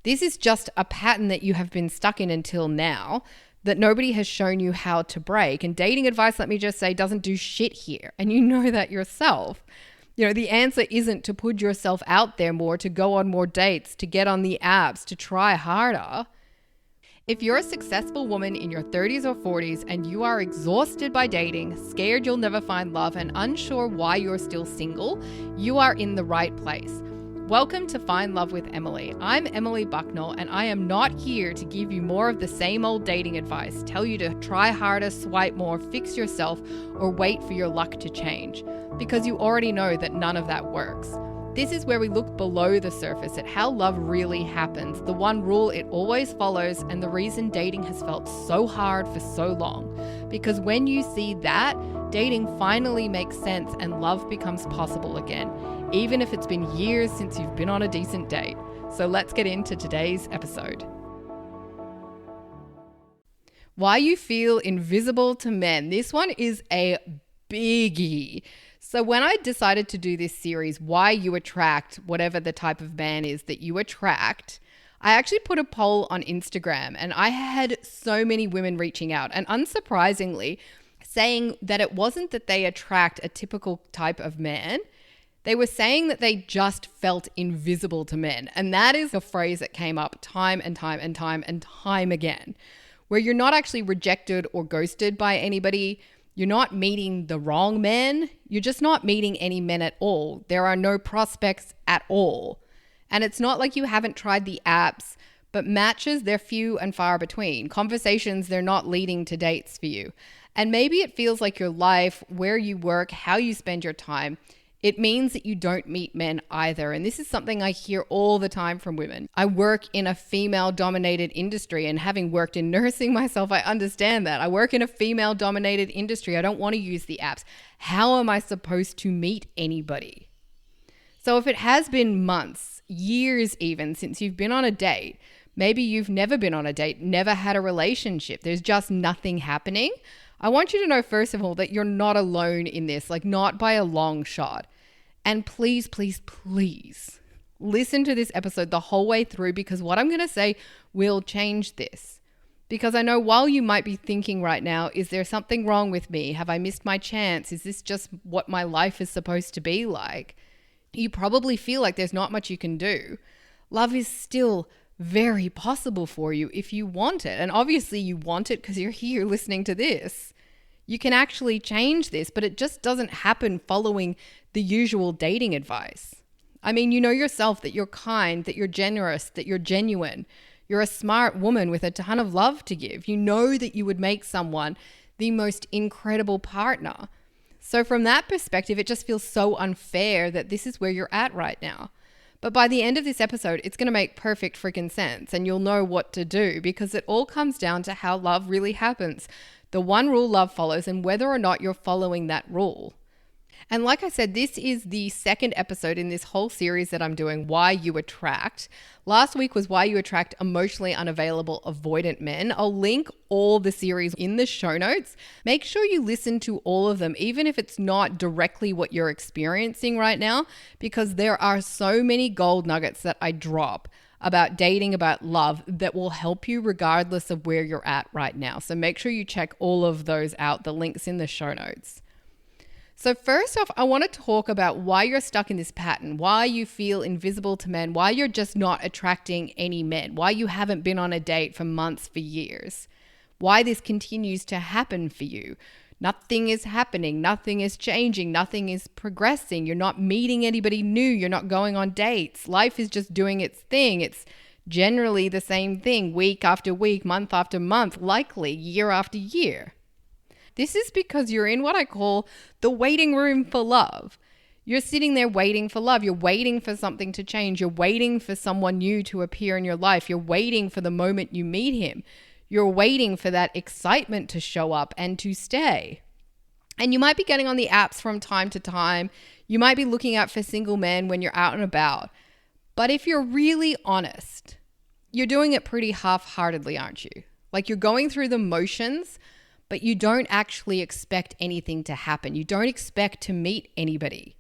This is just a pattern that you have been stuck in until now that nobody has shown you how to break. And dating advice, let me just say, doesn't do shit here. And you know that yourself. The answer isn't to put yourself out there more, to go on more dates, to get on the apps, to try harder. If you're a successful woman in your 30s or 40s and you are exhausted by dating, scared you'll never find love, and unsure why you're still single, you are in the right place. Welcome to Find Love with Emily. I'm Emily Bucknell, and I am not here to give you more of the same old dating advice, tell you to try harder, swipe more, fix yourself, or wait for your luck to change, because you already know that none of that works. This is where we look below the surface at how love really happens, the one rule it always follows, and the reason dating has felt so hard for so long. Because when you see that, dating finally makes sense and love becomes possible again, even if it's been years since you've been on a decent date. So let's get into today's episode. Why you feel invisible to men. This one is a biggie. So when I decided to do this series, Why You Attract Whatever the Type of Man Is That You Attract, I actually put a poll on Instagram, and I had so many women reaching out, and unsurprisingly saying that it wasn't that they attract a typical type of man. They were saying that they just felt invisible to men. And that is a phrase that came up time and time and time and time again, where you're not actually rejected or ghosted by anybody. You're not meeting the wrong men. You're just not meeting any men at all. There are no prospects at all. And it's not like you haven't tried the apps, but matches, they're few and far between. Conversations, they're not leading to dates for you. And maybe it feels like your life, where you work, how you spend your time, it means that you don't meet men either. And this is something I hear all the time from women. I work in a female-dominated industry, and having worked in nursing myself, I understand that. I work in a female-dominated industry. I don't want to use the apps. How am I supposed to meet anybody? So if it has been months, years even, since you've been on a date, maybe you've never been on a date, never had a relationship, there's just nothing happening, I want you to know, first of all, that you're not alone in this, like not by a long shot. And please, please, please listen to this episode the whole way through, because what I'm going to say will change this. Because I know while you might be thinking right now, is there something wrong with me? Have I missed my chance? Is this just what my life is supposed to be like? You probably feel like there's not much you can do. Love is still very possible for you if you want it. And obviously you want it because you're here listening to this. You can actually change this, but it just doesn't happen following the usual dating advice. I mean, you know yourself that you're kind, that you're generous, that you're genuine. You're a smart woman with a ton of love to give. You know that you would make someone the most incredible partner. So from that perspective, it just feels so unfair that this is where you're at right now. But by the end of this episode, it's going to make perfect freaking sense, and you'll know what to do, because it all comes down to how love really happens. The one rule love follows, and whether or not you're following that rule. And like I said, this is the second episode in this whole series that I'm doing, Why You Attract. Last week was Why You Attract Emotionally Unavailable Avoidant Men. I'll link all the series in the show notes. Make sure you listen to all of them, even if it's not directly what you're experiencing right now, because there are so many gold nuggets that I drop about dating, about love, that will help you regardless of where you're at right now. So make sure you check all of those out. The link's in the show notes. So first off, I want to talk about why you're stuck in this pattern, why you feel invisible to men, why you're just not attracting any men, why you haven't been on a date for months, for years, why this continues to happen for you. Nothing is happening, nothing is changing, nothing is progressing. You're not meeting anybody new, you're not going on dates. Life is just doing its thing. It's generally the same thing, week after week, month after month, likely year after year. This is because you're in what I call the waiting room for love. You're sitting there waiting for love. You're waiting for something to change. You're waiting for someone new to appear in your life. You're waiting for the moment you meet him. You're waiting for that excitement to show up and to stay. And you might be getting on the apps from time to time. You might be looking out for single men when you're out and about. But if you're really honest, you're doing it pretty half-heartedly, aren't you? Like you're going through the motions, but you don't actually expect anything to happen. You don't expect to meet anybody.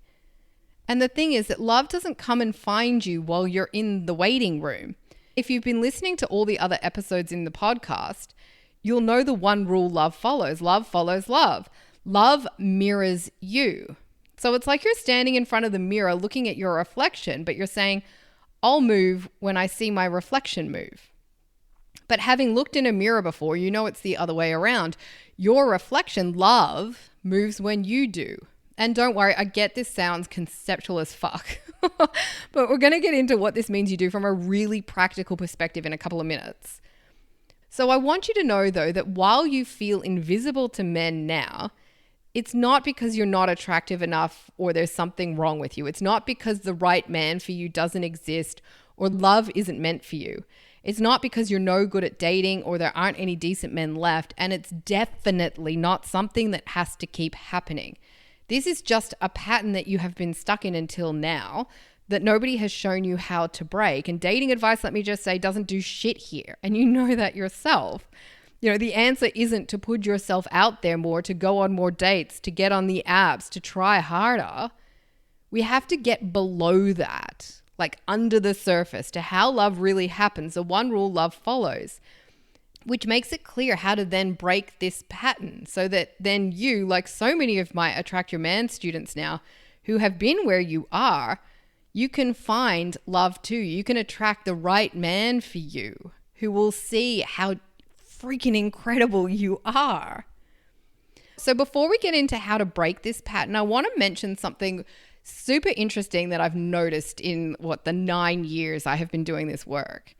And the thing is that love doesn't come and find you while you're in the waiting room. If you've been listening to all the other episodes in the podcast, you'll know the one rule love follows. Love follows love. Love mirrors you. So it's like you're standing in front of the mirror looking at your reflection, but you're saying, I'll move when I see my reflection move. But having looked in a mirror before, you know it's the other way around. Your reflection, love, moves when you do. And don't worry, I get this sounds conceptual as fuck, but we're going to get into what this means you do from a really practical perspective in a couple of minutes. So I want you to know, though, that while you feel invisible to men now, it's not because you're not attractive enough or there's something wrong with you. It's not because the right man for you doesn't exist or love isn't meant for you. It's not because you're no good at dating or there aren't any decent men left. And it's definitely not something that has to keep happening. This is just a pattern that you have been stuck in until now that nobody has shown you how to break. And dating advice, let me just say, doesn't do shit here. And you know that yourself. You know, the answer isn't to put yourself out there more, to go on more dates, to get on the apps, to try harder. We have to get below that, like under the surface, to how love really happens. The one rule love follows, which makes it clear how to then break this pattern so that then you, like so many of my Attract Your Man students now who have been where you are, you can find love too. You can attract the right man for you who will see how freaking incredible you are. So before we get into how to break this pattern, I want to mention something super interesting that I've noticed in the 9 years I have been doing this work.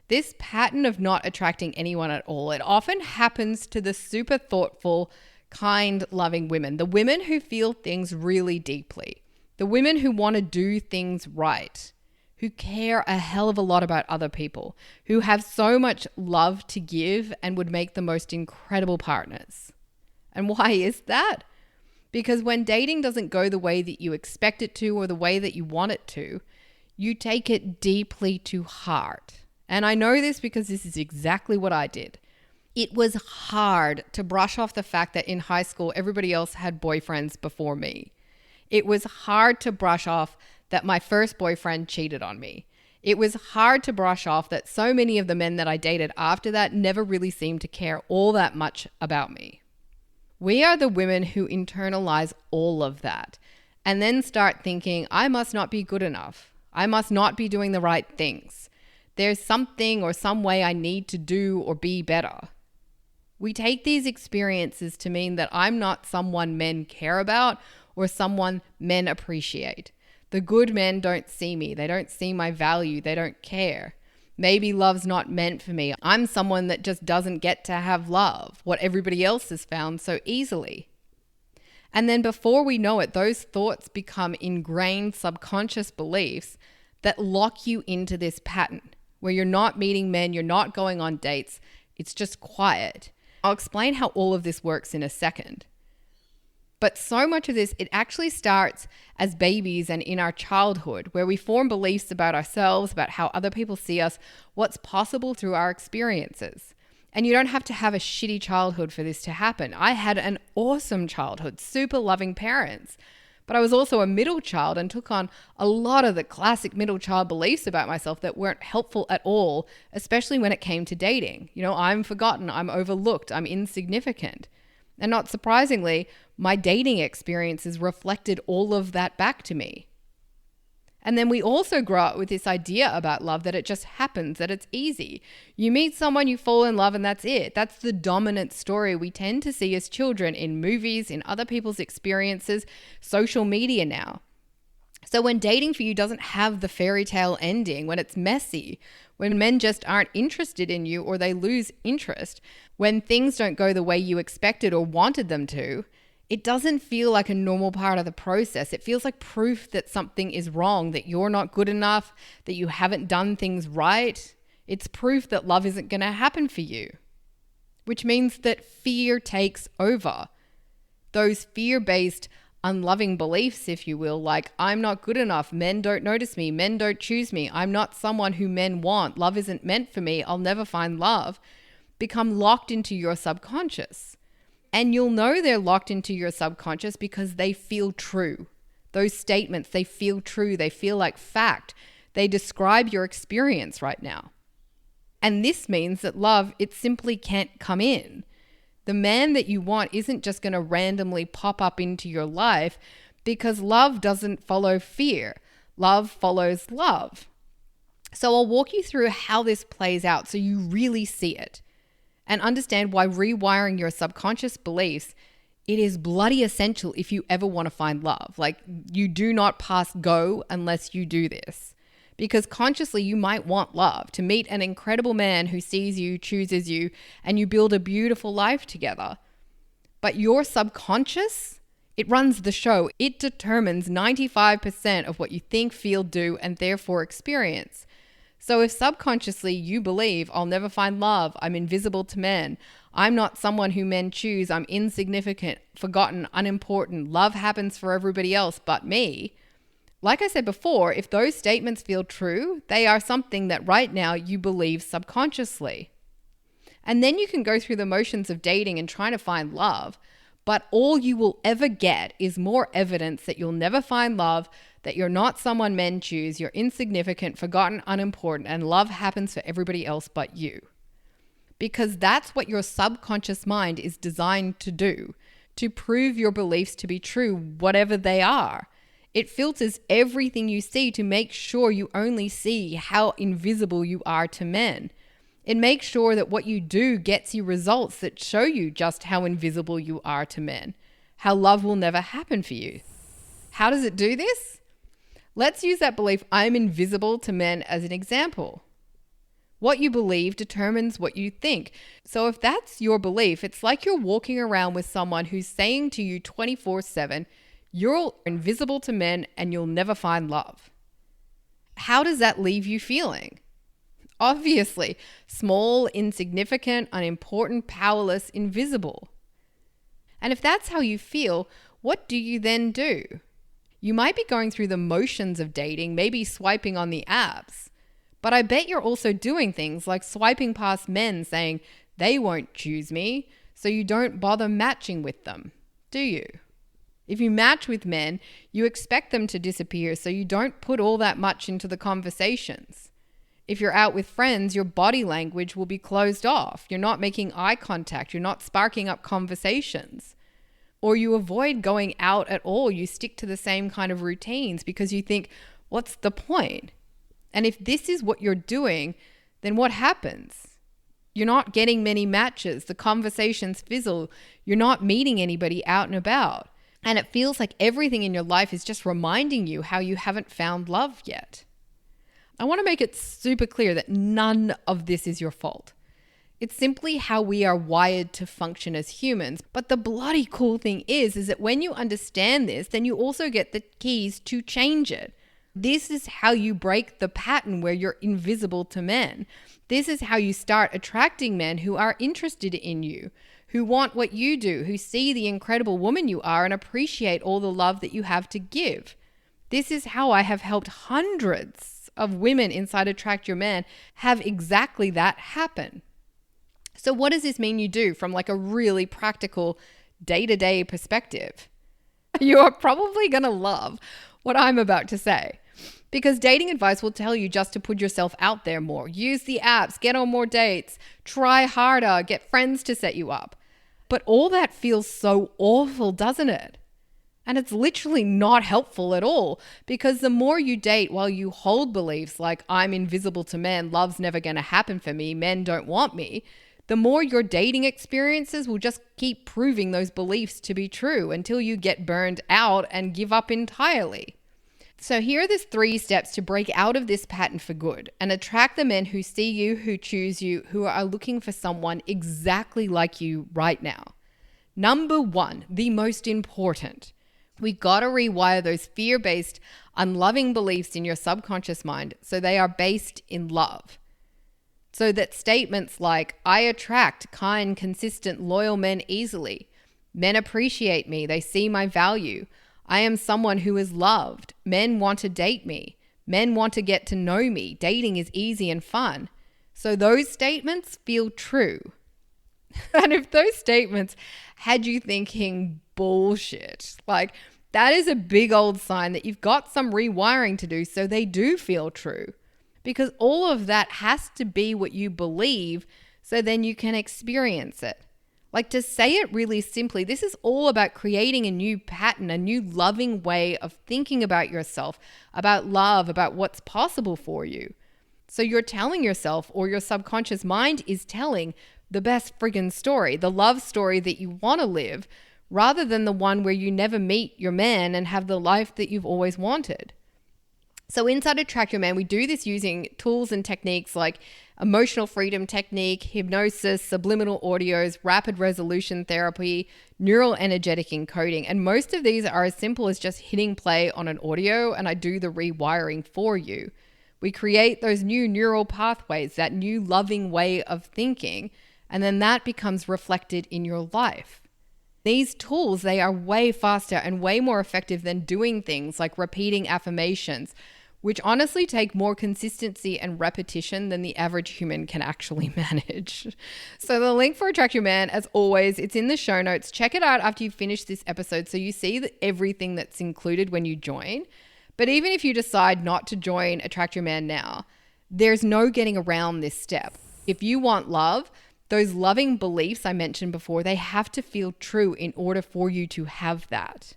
This pattern of not attracting anyone at all, it often happens to the super thoughtful, kind, loving women, the women who feel things really deeply, the women who want to do things right, who care a hell of a lot about other people, who have so much love to give and would make the most incredible partners. And why is that? Because when dating doesn't go the way that you expect it to or the way that you want it to, you take it deeply to heart. And I know this because this is exactly what I did. It was hard to brush off the fact that in high school, everybody else had boyfriends before me. It was hard to brush off that my first boyfriend cheated on me. It was hard to brush off that so many of the men that I dated after that never really seemed to care all that much about me. We are the women who internalize all of that and then start thinking, I must not be good enough. I must not be doing the right things. There's something or some way I need to do or be better. We take these experiences to mean that I'm not someone men care about or someone men appreciate. The good men don't see me. They don't see my value. They don't care. Maybe love's not meant for me. I'm someone that just doesn't get to have love, what everybody else has found so easily. And then before we know it, those thoughts become ingrained subconscious beliefs that lock you into this pattern where you're not meeting men, you're not going on dates, it's just quiet. I'll explain how all of this works in a second. But so much of this, it actually starts as babies and in our childhood, where we form beliefs about ourselves, about how other people see us, what's possible through our experiences. And you don't have to have a shitty childhood for this to happen. I had an awesome childhood, super loving parents. But I was also a middle child and took on a lot of the classic middle child beliefs about myself that weren't helpful at all, especially when it came to dating. You know, I'm forgotten, I'm overlooked, I'm insignificant. And not surprisingly, my dating experiences reflected all of that back to me. And then we also grow up with this idea about love that it just happens, that it's easy. You meet someone, you fall in love, and that's it. That's the dominant story we tend to see as children in movies, in other people's experiences, social media now. So when dating for you doesn't have the fairy tale ending, when it's messy, when men just aren't interested in you or they lose interest, when things don't go the way you expected or wanted them to, it doesn't feel like a normal part of the process. It feels like proof that something is wrong, that you're not good enough, that you haven't done things right. It's proof that love isn't going to happen for you, which means that fear takes over. Those fear-based, unloving beliefs, if you will, like I'm not good enough, men don't notice me, men don't choose me, I'm not someone who men want, love isn't meant for me, I'll never find love, become locked into your subconscious. And you'll know they're locked into your subconscious because they feel true. Those statements, they feel true. They feel like fact. They describe your experience right now. And this means that love, it simply can't come in. The man that you want isn't just going to randomly pop up into your life, because love doesn't follow fear. Love follows love. So I'll walk you through how this plays out so you really see it and understand why rewiring your subconscious beliefs, it is bloody essential if you ever want to find love. Like, you do not pass go unless you do this. Because consciously you might want love, to meet an incredible man who sees you, chooses you, and you build a beautiful life together. But your subconscious, it runs the show. It determines 95% of what you think, feel, do, and therefore experience. So if subconsciously you believe, I'll never find love, I'm invisible to men, I'm not someone who men choose, I'm insignificant, forgotten, unimportant, love happens for everybody else but me. Like I said before, if those statements feel true, they are something that right now you believe subconsciously. And then you can go through the motions of dating and trying to find love, but all you will ever get is more evidence that you'll never find love, that you're not someone men choose, you're insignificant, forgotten, unimportant, and love happens for everybody else but you. Because that's what your subconscious mind is designed to do, to prove your beliefs to be true, whatever they are. It filters everything you see to make sure you only see how invisible you are to men. It makes sure that what you do gets you results that show you just how invisible you are to men, how love will never happen for you. How does it do this? Let's use that belief, I'm invisible to men, as an example. What you believe determines what you think. So if that's your belief, it's like you're walking around with someone who's saying to you 24/7, you're invisible to men and you'll never find love. How does that leave you feeling? Obviously, small, insignificant, unimportant, powerless, invisible. And if that's how you feel, what do you then do? You might be going through the motions of dating, maybe swiping on the apps, but I bet you're also doing things like swiping past men saying they won't choose me, so you don't bother matching with them, do you? If you match with men, you expect them to disappear, so you don't put all that much into the conversations. If you're out with friends, your body language will be closed off. You're not making eye contact. You're not sparking up conversations. Or you avoid going out at all. You stick to the same kind of routines because you think, what's the point? And if this is what you're doing, then what happens? You're not getting many matches. The conversations fizzle. You're not meeting anybody out and about. And it feels like everything in your life is just reminding you how you haven't found love yet. I want to make it super clear that none of this is your fault. It's simply how we are wired to function as humans. But the bloody cool thing is that when you understand this, then you also get the keys to change it. This is how you break the pattern where you're invisible to men. This is how you start attracting men who are interested in you, who want what you do, who see the incredible woman you are and appreciate all the love that you have to give. This is how I have helped hundreds of women inside Attract Your Man have exactly that happen. So what does this mean you do from like a really practical day-to-day perspective? You are probably going to love what I'm about to say, because dating advice will tell you just to put yourself out there more, use the apps, get on more dates, try harder, get friends to set you up. But all that feels so awful, doesn't it? And it's literally not helpful at all, because the more you date while you hold beliefs like I'm invisible to men, love's never going to happen for me, men don't want me, the more your dating experiences will just keep proving those beliefs to be true until you get burned out and give up entirely. So here are the 3 steps to break out of this pattern for good and attract the men who see you, who choose you, who are looking for someone exactly like you right now. Number 1, the most important. We got to rewire those fear-based, unloving beliefs in your subconscious mind so they are based in love. So that statements like, I attract kind, consistent, loyal men easily. Men appreciate me. They see my value. I am someone who is loved. Men want to date me. Men want to get to know me. Dating is easy and fun. So those statements feel true. And if those statements had you thinking bullshit, like that is a big old sign that you've got some rewiring to do so they do feel true. because all of that has to be what you believe so then you can experience it. Like, to say it really simply, this is all about creating a new pattern, a new loving way of thinking about yourself, about love, about what's possible for you. So you're telling yourself, or your subconscious mind is telling the best friggin' story, the love story that you want to live, rather than the one where you never meet your man and have the life that you've always wanted. So inside Attract Your Man, we do this using tools and techniques like emotional freedom technique, hypnosis, subliminal audios, rapid resolution therapy, neural energetic encoding. And most of these are as simple as just hitting play on an audio and I do the rewiring for you. We create those new neural pathways, that new loving way of thinking, and then that becomes reflected in your life. These tools, they are way faster and way more effective than doing things like repeating affirmations, which honestly take more consistency and repetition than the average human can actually manage. So the link for Attract Your Man, as always, it's in the show notes. Check it out after you finish this episode so you see everything that's included when you join. But even if you decide not to join Attract Your Man now, there's no getting around this step. If you want love, those loving beliefs I mentioned before, they have to feel true in order for you to have that.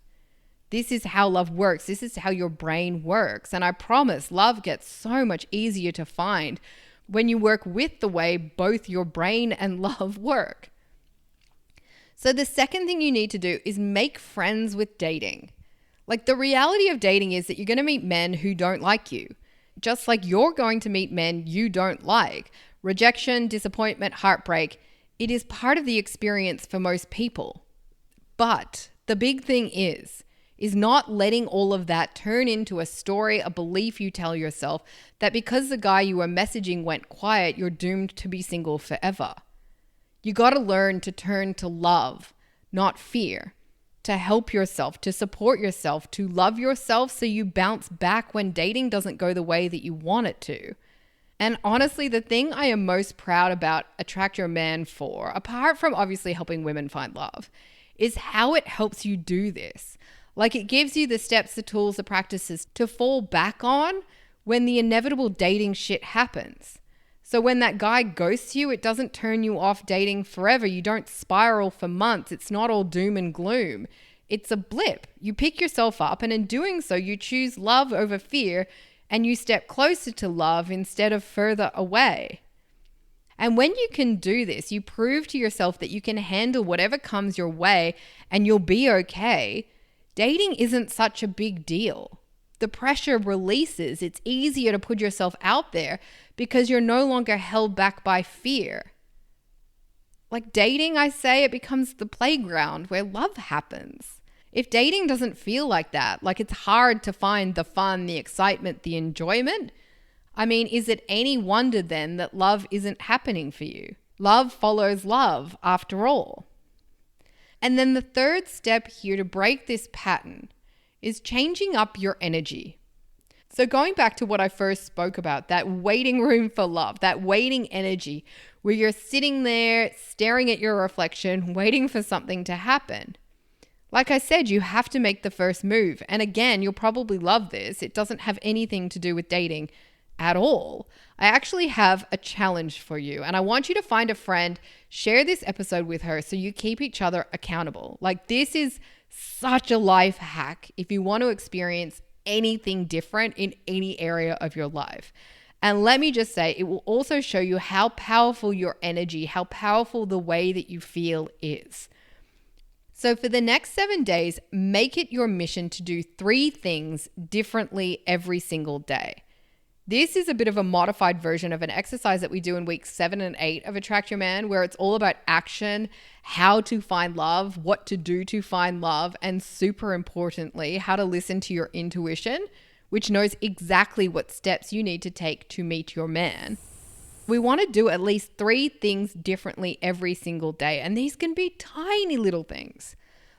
This is how love works. This is how your brain works. And I promise love gets so much easier to find when you work with the way both your brain and love work. So the second thing you need to do is make friends with dating. Like, the reality of dating is that you're going to meet men who don't like you, just like you're going to meet men you don't like. Rejection, disappointment, heartbreak, it is part of the experience for most people. But the big thing is not letting all of that turn into a story, a belief you tell yourself that because the guy you were messaging went quiet, you're doomed to be single forever. You got to learn to turn to love, not fear, to help yourself, to support yourself, to love yourself so you bounce back when dating doesn't go the way that you want it to. And honestly, the thing I am most proud about Attract Your Man for, apart from obviously helping women find love, is how it helps you do this. Like, it gives you the steps, the tools, the practices to fall back on when the inevitable dating shit happens. So when that guy ghosts you, it doesn't turn you off dating forever. You don't spiral for months. It's not all doom and gloom. It's a blip. You pick yourself up, and in doing so, you choose love over fear, and you step closer to love instead of further away. And when you can do this, you prove to yourself that you can handle whatever comes your way and you'll be okay. Dating isn't such a big deal. The pressure releases. It's easier to put yourself out there because you're no longer held back by fear. Like, dating, I say, it becomes the playground where love happens. If dating doesn't feel like that, like it's hard to find the fun, the excitement, the enjoyment, I mean, is it any wonder then that love isn't happening for you? Love follows love after all. And then the third step here to break this pattern is changing up your energy. So going back to what I first spoke about, that waiting room for love, that waiting energy where you're sitting there staring at your reflection, waiting for something to happen. Like I said, you have to make the first move. And again, you'll probably love this. It doesn't have anything to do with dating at all. I actually have a challenge for you, and I want you to find a friend, share this episode with her so you keep each other accountable. Like, this is such a life hack if you want to experience anything different in any area of your life. And let me just say, it will also show you how powerful your energy, how powerful the way that you feel is. So for the next 7 days, make it your mission to do 3 things differently every single day. This is a bit of a modified version of an exercise that we do in weeks 7 and 8 of Attract Your Man, where it's all about action, how to find love, what to do to find love, and super importantly, how to listen to your intuition, which knows exactly what steps you need to take to meet your man. We want to do at least 3 things differently every single day. And these can be tiny little things,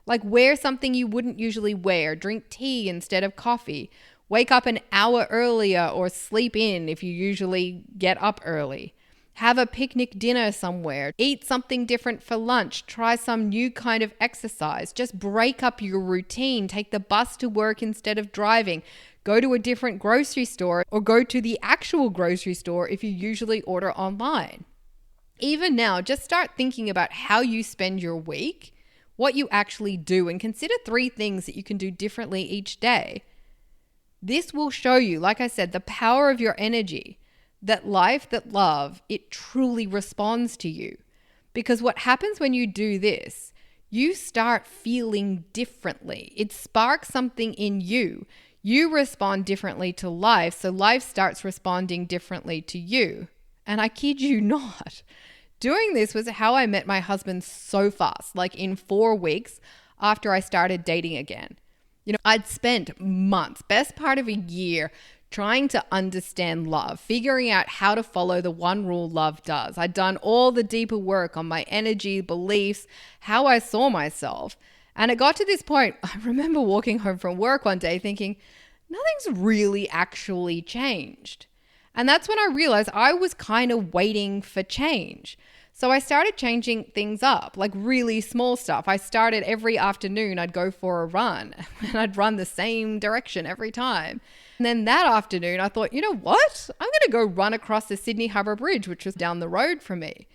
like wear something you wouldn't usually wear, drink tea instead of coffee, wake up an hour earlier or sleep in if you usually get up early, have a picnic dinner somewhere, eat something different for lunch, try some new kind of exercise, just break up your routine, take the bus to work instead of driving, go to a different grocery store, or go to the actual grocery store if you usually order online. Even now, just start thinking about how you spend your week, what you actually do, and consider 3 things that you can do differently each day. This will show you, like I said, the power of your energy, that life, that love, it truly responds to you. Because what happens when you do this, you start feeling differently. It sparks something in you. You respond differently to life, so life starts responding differently to you. And I kid you not, doing this was how I met my husband so fast, like in 4 weeks after I started dating again. I'd spent months, best part of a year, trying to understand love, figuring out how to follow the one rule love does. I'd done all the deeper work on my energy, beliefs, how I saw myself. And it got to this point, I remember walking home from work one day thinking, nothing's really actually changed. And that's when I realized I was kind of waiting for change. So I started changing things up, like really small stuff. I started every afternoon, I'd go for a run and I'd run the same direction every time. And then that afternoon, I thought, you know what? I'm going to go run across the Sydney Harbour Bridge, which was down the road from me.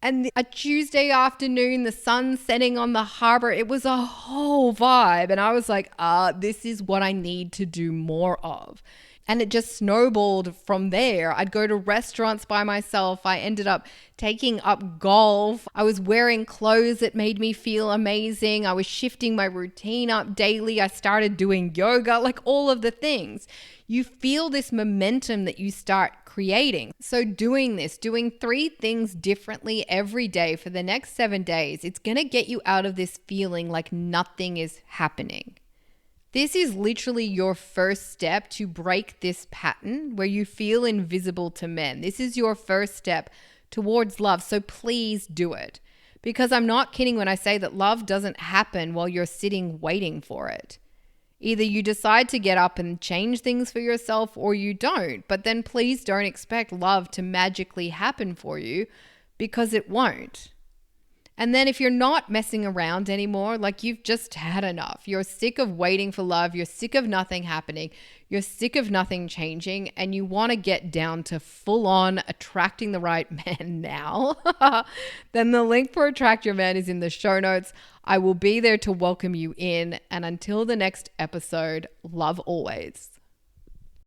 And a Tuesday afternoon, the sun setting on the harbour, it was a whole vibe. And I was like, this is what I need to do more of. And it just snowballed from there. I'd go to restaurants by myself. I ended up taking up golf. I was wearing clothes that made me feel amazing. I was shifting my routine up daily. I started doing yoga, like all of the things. You feel this momentum that you start creating. So doing 3 things differently every day for the next 7 days, it's going to get you out of this feeling like nothing is happening. This is literally your first step to break this pattern where you feel invisible to men. This is your first step towards love. So please do it. Because I'm not kidding when I say that love doesn't happen while you're sitting waiting for it. Either you decide to get up and change things for yourself or you don't. But then please don't expect love to magically happen for you, because it won't. And then if you're not messing around anymore, like you've just had enough, you're sick of waiting for love, you're sick of nothing happening, you're sick of nothing changing, and you want to get down to full on attracting the right man now, then the link for Attract Your Man is in the show notes. I will be there to welcome you in. And until the next episode, love always.